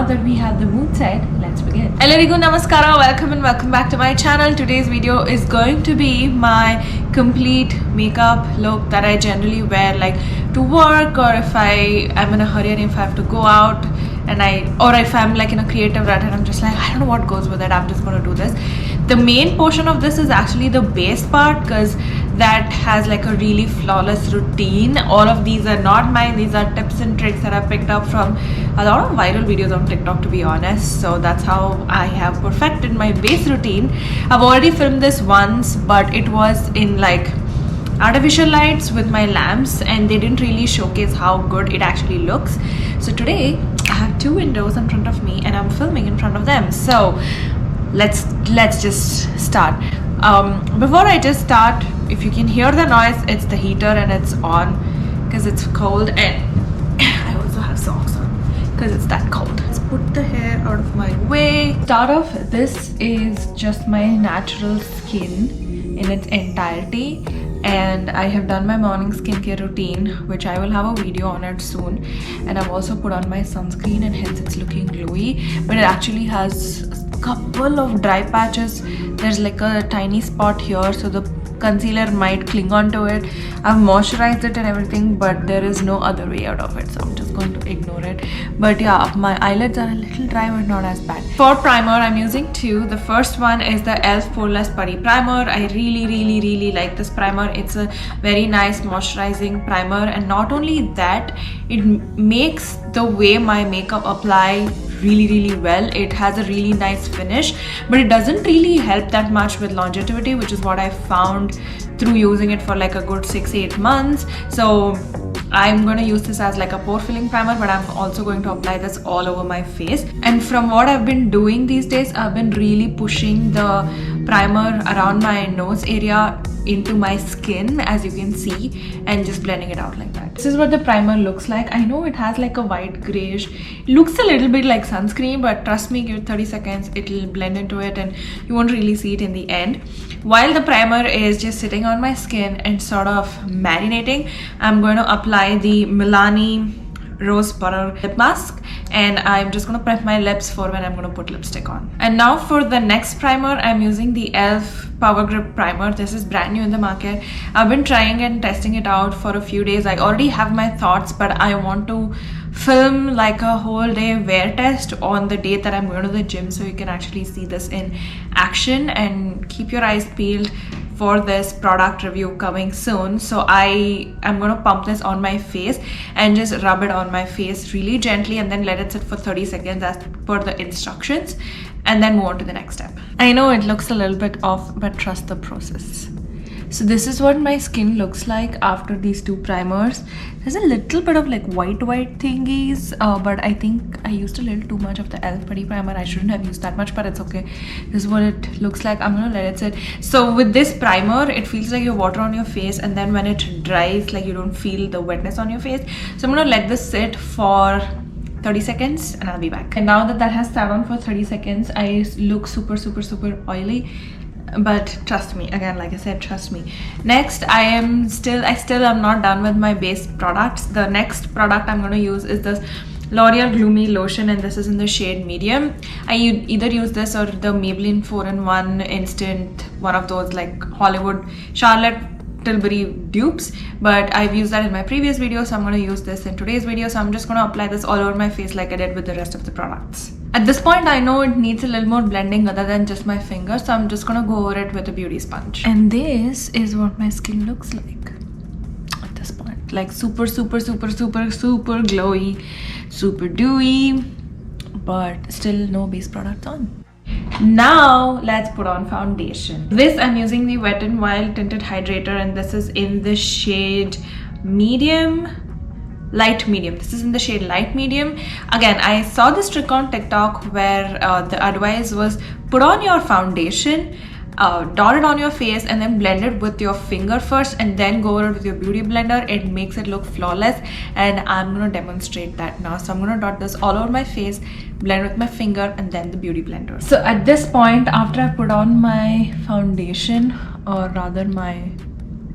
that we have the mood set, let's begin. Ellarigu namaskara, welcome back to my channel. Today's video is going to be my complete makeup look that I generally wear like to work, or if I'm in a hurry and if I have to go out or if I'm like in a creative rut and I'm just like, I don't know what goes with it, I'm just going to do this. The main portion of this is actually the base part, because that has like a really flawless routine. All of these are not mine, these are tips and tricks that I picked up from a lot of viral videos on TikTok, to be honest. So that's how I have perfected my base routine. I've already filmed this once, but it was in like artificial lights with my lamps and they didn't really showcase how good it actually looks. So today I have two windows in front of me and I'm filming in front of them. So let's just start. Before I just start, if you can hear the noise, it's the heater and it's on because it's cold, and I also have socks on because it's that cold. Let's put the hair out of my way. Start off, this is just my natural skin in its entirety, and I have done my morning skincare routine, which I will have a video on it soon. And I've also put on my sunscreen and hence it's looking glowy, but it actually has a couple of dry patches. There's like a tiny spot here, so the concealer might cling onto it. I've moisturized it and everything, but there is no other way out of it, so I'm just going to ignore it. But yeah, my eyelids are a little dry but not as bad. For primer, I'm using two. The first one is the e.l.f. Poreless Putty Primer. I really like this primer. It's a very nice moisturizing primer, and not only that, it makes the way my makeup apply really well. It has a really nice finish, but it doesn't really help that much with longevity, which is what I found through using it for like a good 6-8 months. So I'm going to use this as like a pore filling primer, but I'm also going to apply this all over my face. And from what I've been doing these days, I've been really pushing the primer around my nose area into my skin, as you can see, and just blending it out like that. This is what the primer looks like. I know it has like a white grayish, looks a little bit like sunscreen, but trust me, give it 30 seconds, it'll blend into it and you won't really see it in the end. While the primer is just sitting on my skin and sort of marinating, I'm going to apply the Milani Rose Butter Lip Mask, and I'm just going to prep my lips for when I'm going to put lipstick on. And now for the next primer, I'm using the e.l.f. Power Grip Primer. This is brand new in the market. I've been trying and testing it out for a few days. I already have my thoughts, but I want to film like a whole day wear test on the day that I'm going to the gym, so you can actually see this in action. And keep your eyes peeled for this product review coming soon. So I am going to pump this on my face and just rub it on my face really gently, and then let it sit for 30 seconds as per the instructions, and then move on to the next step. I know it looks a little bit off, but trust the process. So this is what my skin looks like after these two primers. There's a little bit of like white thingies, but I think I used a little too much of the e.l.f. Putty Primer. I shouldn't have used that much, but it's okay. This is what it looks like. I'm gonna let it sit. So with this primer, it feels like you have water on your face, and then when it dries, like you don't feel the wetness on your face. So I'm gonna let this sit for 30 seconds and I'll be back. And now that has sat on for 30 seconds, I look super oily. But trust me, again, like I said, trust me. Next, I still am not done with my base products. The next product I'm going to use is this L'Oreal Gloomy Lotion, and this is in the shade medium. I either use this or the Maybelline 4-in-1 Instant, one of those like Hollywood Charlotte Tilbury dupes, but I've used that in my previous video, so I'm going to use this in today's video. So I'm just going to apply this all over my face like I did with the rest of the products. At this point, I know it needs a little more blending other than just my fingers, so I'm just going to go over it with a beauty sponge. And this is what my skin looks like at this point. Like super glowy, super dewy, but still no base products on. Now let's put on foundation. This, I'm using the Wet n Wild Tinted Hydrator, and this is in the shade light medium. This is in the shade light medium. Again, I saw this trick on TikTok where the advice was put on your foundation, dot it on your face, and then blend it with your finger first, and then go over it with your beauty blender. It makes it look flawless, and I'm gonna demonstrate that now. So I'm gonna dot this all over my face, blend with my finger, and then the beauty blender. So at this point, after I put on my foundation, or rather my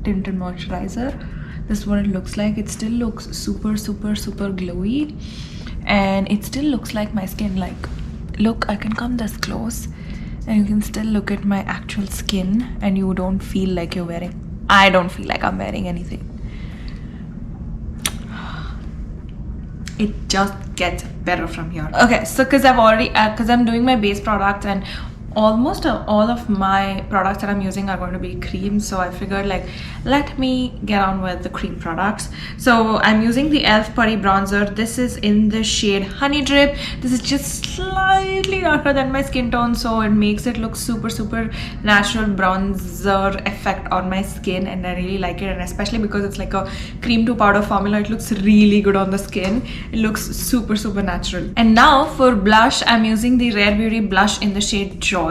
tinted moisturizer, this is what it looks like. It still looks super glowy. and it still looks like my skin. Like, look, I can come this close and you can still look at my actual skin and you don't feel like you're wearing, I don't feel like I'm wearing anything. It just gets better from here. Okay, so because I'm doing my base products, and almost all of my products that I'm using are going to be creams, so I figured, like, let me get on with the cream products. So I'm using the e.l.f. Putty Bronzer. This is in the shade Honey Drip. This is just slightly darker than my skin tone, so it makes it look super natural bronzer effect on my skin, and I really like it. And especially because it's like a cream to powder formula, it looks really good on the skin. It looks super natural. And now for blush, I'm using the Rare Beauty blush in the shade Joy.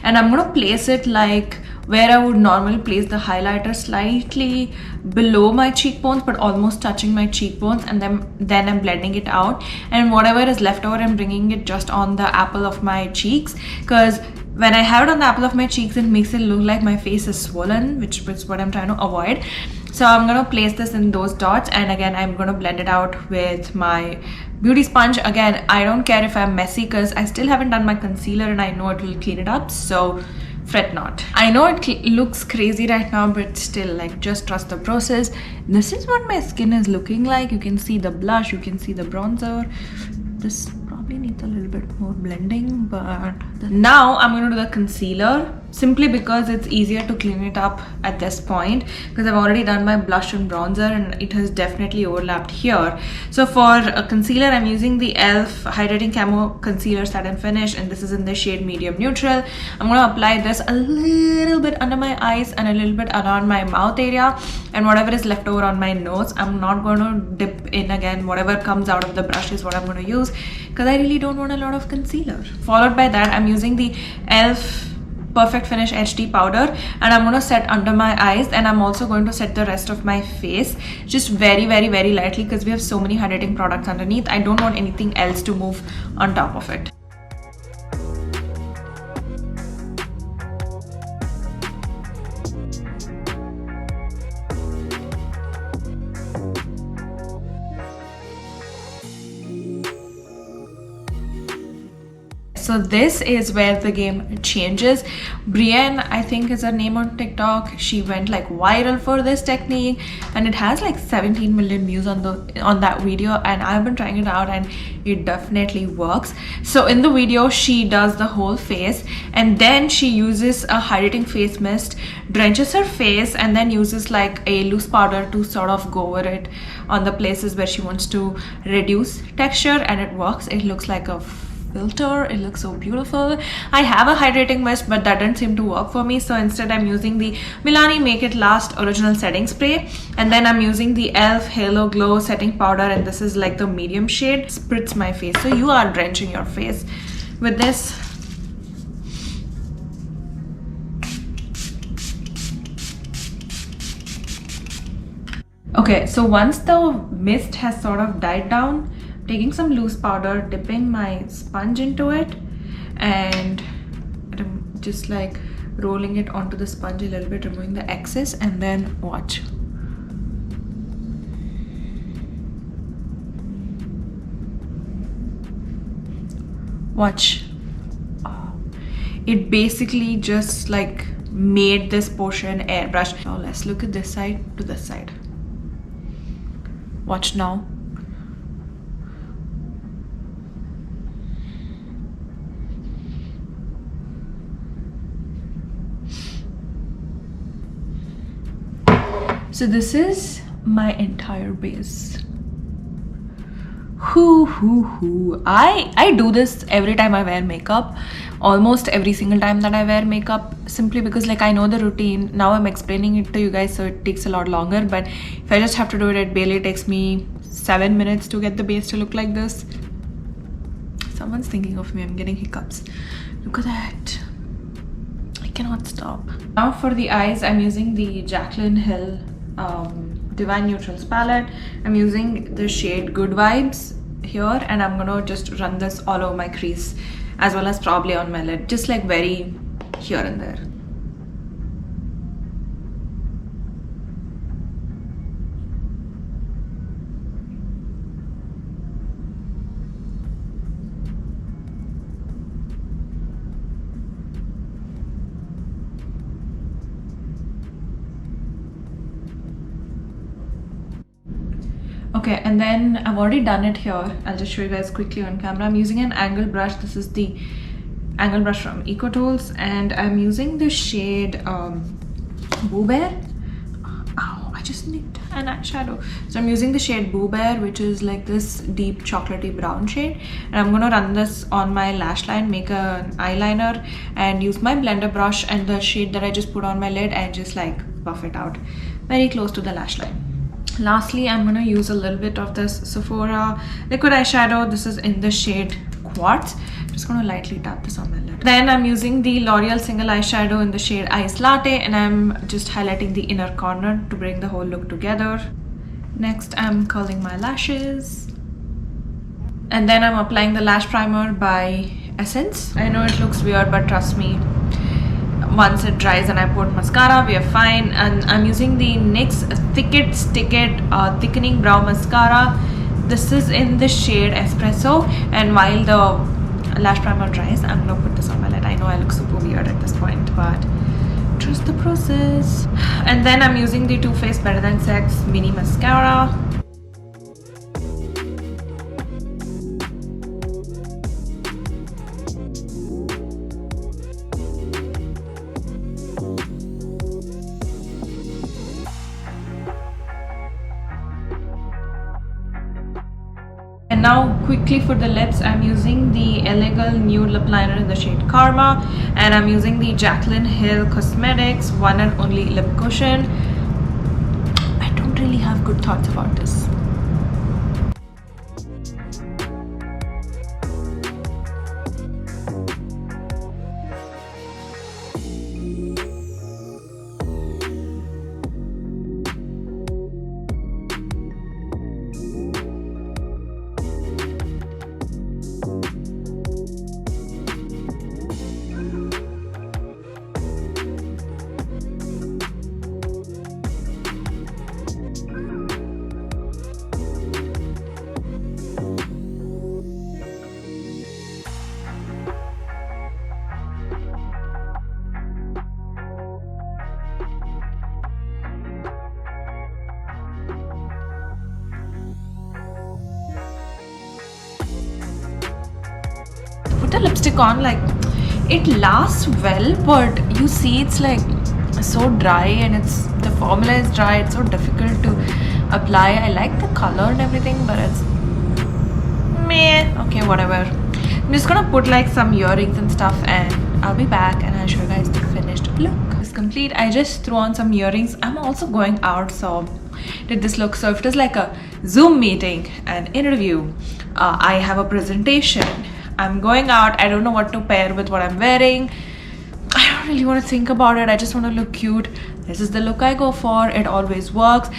And I'm gonna place it like where I would normally place the highlighter, slightly below my cheekbones but almost touching my cheekbones, and then I'm blending it out, and whatever is left over I'm bringing it just on the apple of my cheeks, because when I have it on the apple of my cheeks it makes it look like my face is swollen, which is what I'm trying to avoid. So I'm gonna place this in those dots, and again I'm gonna blend it out with my beauty sponge. Again, I don't care if I'm messy because I still haven't done my concealer and I know it will clean it up, so fret not. I know it looks crazy right now, but still, like, just trust the process. This is what my skin is looking like. You can see the blush, you can see the bronzer. This probably needs a little bit more blending, but now I'm going to do the concealer, simply because it's easier to clean it up at this point, because I've already done my blush and bronzer and it has definitely overlapped here. So for a concealer, I'm using the e.l.f. Hydrating Camo Concealer Satin Finish, and this is in the shade Medium Neutral. I'm going to apply this a little bit under my eyes and a little bit around my mouth area, and whatever is left over on my nose. I'm not going to dip in again. Whatever comes out of the brush is what I'm going to use, because I really don't want a lot of concealer. Followed by that, I'm using the e.l.f. Perfect Finish HD powder, and I'm going to set under my eyes, and I'm also going to set the rest of my face just very lightly, because we have so many hydrating products underneath. I don't want anything else to move on top of it. So this is where the game changes. Brienne, I think is her name on TikTok, she went like viral for this technique, and it has like 17 million views on that video, and I've been trying it out and it definitely works. So in the video she does the whole face, and then she uses a hydrating face mist, drenches her face, and then uses like a loose powder to sort of go over it on the places where she wants to reduce texture, and it works. It looks like a filter. It looks so beautiful. I have a hydrating mist, but that didn't seem to work for me, so instead I'm using the Milani Make It Last Original Setting Spray, and then I'm using the e.l.f. Halo Glow Setting Powder, and this is like the medium shade. Spritz my face, so you are drenching your face with this. Okay, so once the mist has sort of died down, taking some loose powder, dipping my sponge into it, and just like rolling it onto the sponge a little bit, removing the excess, and then watch. Watch. It basically just like made this portion airbrush. Now let's look at this side to this side. Watch now. So this is my entire base. I do this every time I wear makeup, almost every single time that I wear makeup, simply because like I know the routine. Now I'm explaining it to you guys, so it takes a lot longer, but if I just have to do it, it barely takes me 7 minutes to get the base to look like this. Someone's thinking of me. I'm getting hiccups. Look at that. I cannot stop. Now for the eyes, I'm using the Jaclyn Hill Divine Neutrals palette. I'm using the shade Good Vibes here, and I'm gonna just run this all over my crease as well as probably on my lid, just like very here and there. Okay, and then I've already done it here. I'll just show you guys quickly on camera. I'm using an angle brush. This is the angle brush from Eco Tools, and I'm using the shade Boo Bear. Oh, I just need an eyeshadow. So I'm using the shade Boo Bear, which is like this deep chocolatey brown shade, and I'm gonna run this on my lash line, make an eyeliner, and use my blender brush and the shade that I just put on my lid and just like buff it out very close to the lash line. Lastly, I'm gonna use a little bit of this Sephora liquid eyeshadow. This is in the shade Quartz. I'm just gonna lightly tap this on my lid. Then I'm using the L'Oreal single eyeshadow in the shade Ice Latte, and I'm just highlighting the inner corner to bring the whole look together. Next, I'm curling my lashes. And then I'm applying the lash primer by Essence. I know it looks weird, but trust me, once it dries and I put mascara, we are fine. And I'm using the NYX Stick It Thickening Brow Mascara. This is in the shade Espresso, and while the lash primer dries, I'm gonna put this on my lid. I know I look super weird at this point, but trust the process. And then I'm using the Too Faced Better Than Sex Mini Mascara. And now quickly for the lips, I'm using the Elegant Nude Lip Liner in the shade Karma, and I'm using the Jaclyn Hill Cosmetics One and Only Lip Cushion. I don't really have good thoughts about this. Put the lipstick on, like it lasts well, but you see it's like so dry, and the formula is dry. It's so difficult to apply. I like the color and everything, but it's meh. Okay, whatever. I'm just gonna put like some earrings and stuff, and I'll be back and I'll show you guys the finished look. It's complete. I just threw on some earrings. I'm also going out, so did this look. So if it is like a Zoom meeting, an interview, I have a presentation, I'm going out, I don't know what to pair with what I'm wearing. I don't really want to think about it. I just want to look cute. This is the look I go for. It always works.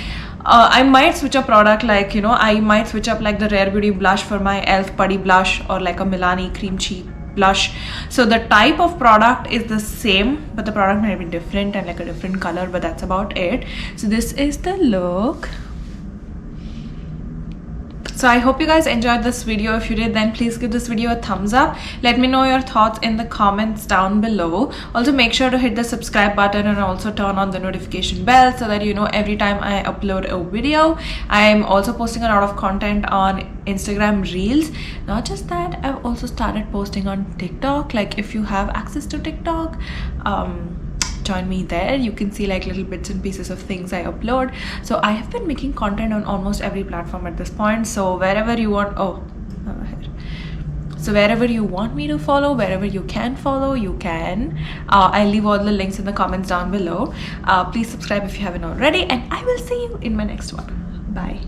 I might switch a product, like, you know, I might switch up like the Rare Beauty blush for my e.l.f. Putty blush, or like a Milani Cream Cheek blush. So the type of product is the same, but the product might be different and like a different color, but that's about it. So this is the look. So I hope you guys enjoyed this video. If you did, then please give this video a thumbs up. Let me know your thoughts in the comments down below. Also make sure to hit the subscribe button and also turn on the notification bell so that you know every time I upload a video. I'm also posting a lot of content on Instagram Reels. Not just that, I've also started posting on TikTok. Like, if you have access to TikTok, join me there. You can see like little bits and pieces of things I upload. So I have been making content on almost every platform at this point. So wherever you want, so wherever you want me to follow, wherever you can follow, you can. I'll leave all the links in the comments down below. Please subscribe if you haven't already, and I will see you in my next one. Bye.